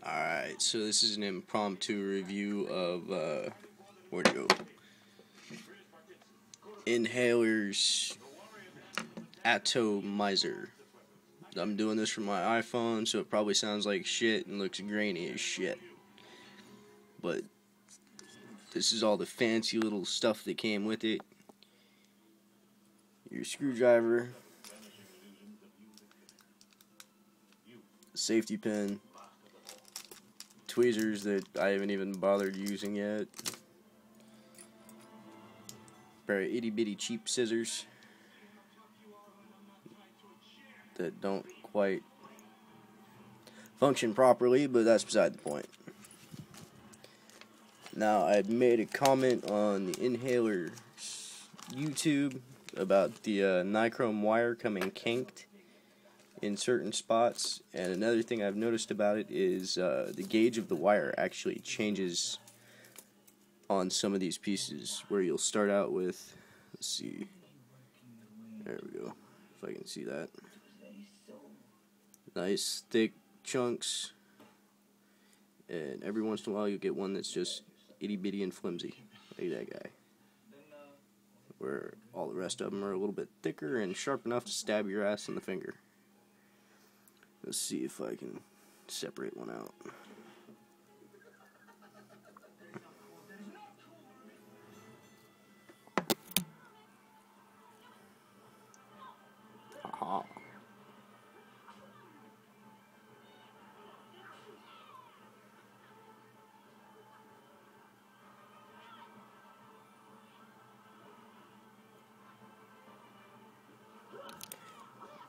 Alright, so this is an impromptu review of, where'd it go? Nhaler's Ato-Miser. I'm doing this from my iPhone, so it probably sounds like shit and looks grainy as shit. But this is all the fancy little stuff that came with it. Your screwdriver, safety pin, tweezers that I haven't even bothered using yet, a pair of itty bitty cheap scissors that don't quite function properly, but that's beside the point. Now, I made a comment on the Nhaler YouTube about the nichrome wire coming kinked in certain spots, and another thing I've noticed about it is the gauge of the wire actually changes on some of these pieces, where you'll start out with, let's see, there we go, if I can see that, nice thick chunks, and every once in a while you'll get one that's just itty bitty and flimsy, like that guy, where all the rest of them are a little bit thicker and sharp enough to stab your ass in the finger. Let's see if I can separate one out. Aha.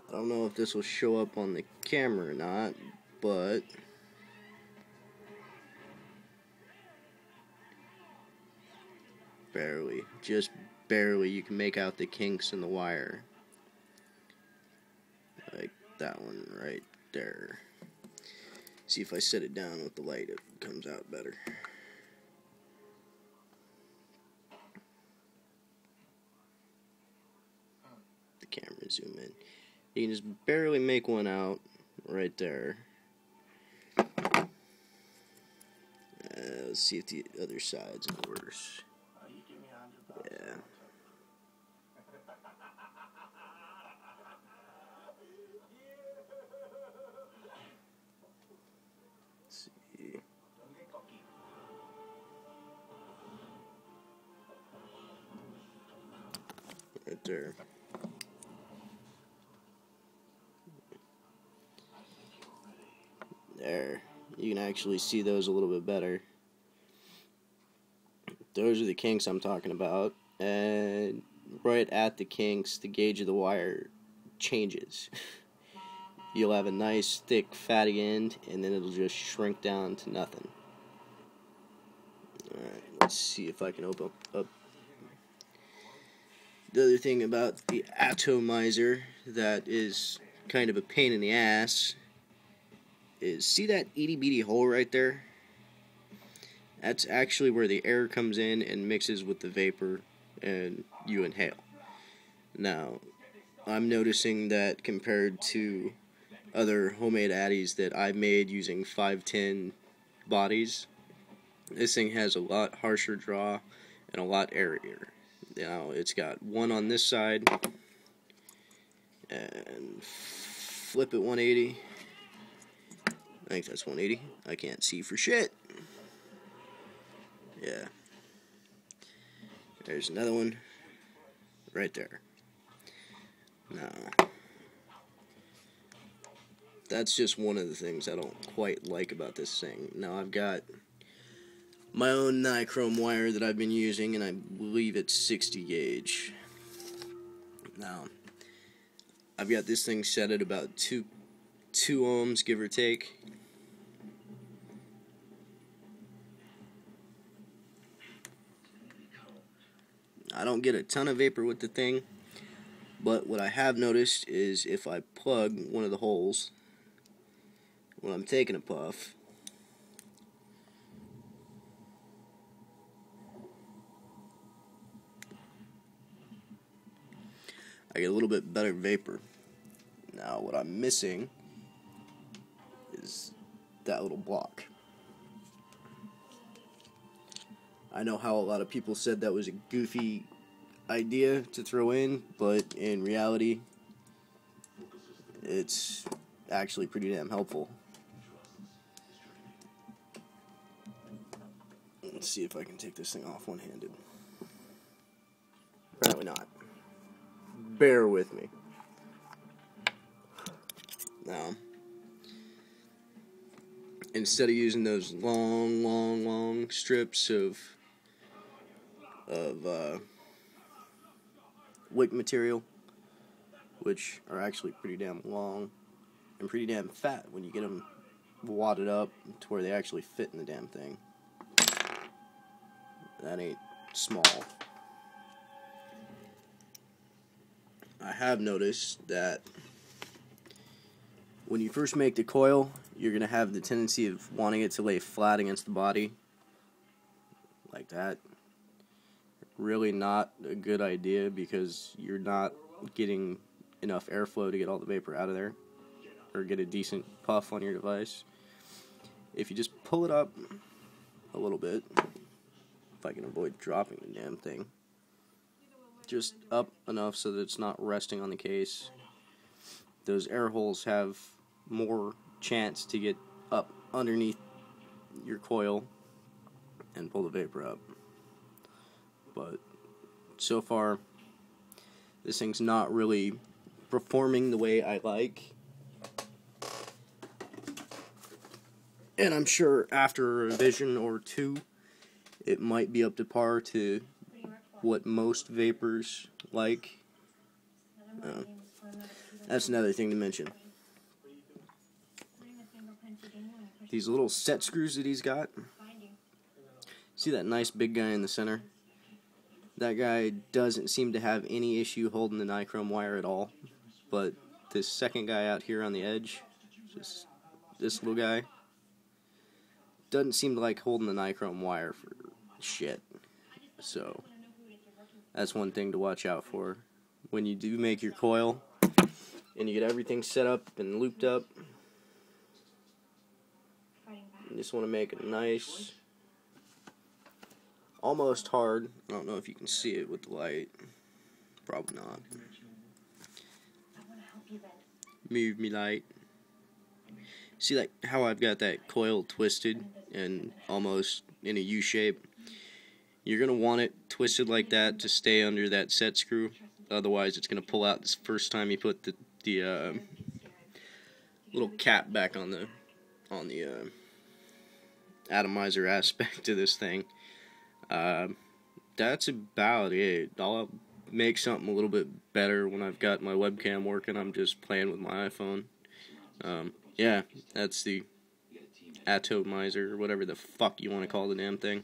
I don't know if this will show up on the camera or not, but barely, just barely, you can make out the kinks in the wire. Like that one right there. See if I set it down with the light, it comes out better. The camera zoom in. You can just barely make one out right there. Let's see if the other side's worse. Yeah. Let's see. Right there. There. You can actually see those a little bit better. Those are the kinks I'm talking about. And right at the kinks, the gauge of the wire changes. You'll have a nice, thick, fatty end, and then it'll just shrink down to nothing. Alright, let's see if I can open up. The other thing about the Ato-Miser that is kind of a pain in the ass is, see that itty bitty hole right there? That's actually where the air comes in and mixes with the vapor and you inhale. Now, I'm noticing that compared to other homemade addies that I've made using 510 bodies, this thing has a lot harsher draw and a lot airier. Now, it's got one on this side, and flip it 180. I think that's 180. I can't see for shit. Yeah. There's another one right there. Now, that's just one of the things I don't quite like about this thing. Now, I've got my own nichrome wire that I've been using, and I believe it's 60 gauge. Now, I've got this thing set at about 2 ohms, give or take. I don't get a ton of vapor with the thing, but what I have noticed is if I plug one of the holes when I'm taking a puff, I get a little bit better vapor. Now, what I'm missing is that little block. I know how a lot of people said that was a goofy idea to throw in, but in reality, it's actually pretty damn helpful. Let's see if I can take this thing off one-handed. Apparently not. Bear with me. Now, instead of using those long strips of wick material, which are actually pretty damn long and pretty damn fat when you get them wadded up to where they actually fit in the damn thing. That ain't small. I have noticed that when you first make the coil, you're going to have the tendency of wanting it to lay flat against the body, like that. Really not a good idea, because you're not getting enough airflow to get all the vapor out of there, or get a decent puff on your device. If you just pull it up a little bit, if I can avoid dropping the damn thing, just up enough so that it's not resting on the case, those air holes have more chance to get up underneath your coil and pull the vapor up. But so far, this thing's not really performing the way I like. And I'm sure after a revision or two, it might be up to par to what most vapors like. That's another thing to mention. These little set screws that he's got. See that nice big guy in the center? That guy doesn't seem to have any issue holding the nichrome wire at all. But this second guy out here on the edge, just this little guy, doesn't seem to like holding the nichrome wire for shit. So that's one thing to watch out for. When you do make your coil and you get everything set up and looped up, you just want to make it nice, almost hard. I don't know if you can see it with the light. Probably not. Move me light. See like how I've got that coil twisted and almost in a U shape? You're going to want it twisted like that to stay under that set screw. Otherwise it's going to pull out this first time you put the little cap back on the Ato-Miser aspect of this thing. That's about it. I'll make something a little bit better when I've got my webcam working. I'm just playing with my iPhone. Yeah, that's the Ato-Miser, or whatever the fuck you want to call the damn thing.